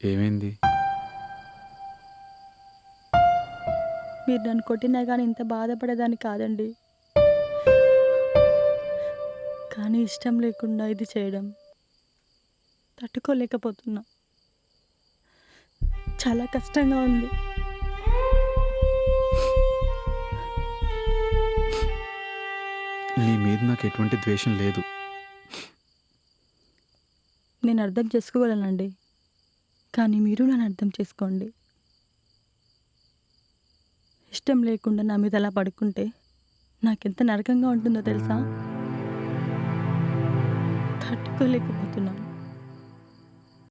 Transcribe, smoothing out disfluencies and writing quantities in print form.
ఏమైంది? మీరు నన్ను కొట్టినా గానీ ఇంత బాధపడేదాన్ని కాదండి. కానీ ఇష్టం లేకుండా ఇది చేయడం తట్టుకోలేకపోతున్నా. చాలా కష్టంగా ఉంది. నీ మీద నాకు ఎటువంటి ద్వేషం లేదు. నేను అర్థం చేసుకోగలనండి. కానీ మీరు నన్ను అర్థం చేసుకోండి. ఇష్టం లేకుండా నా మీద అలా పడుకుంటే నాకెంత నరకంగా ఉంటుందో తెలుసా? తట్టుకోలేకపోతున్నాను.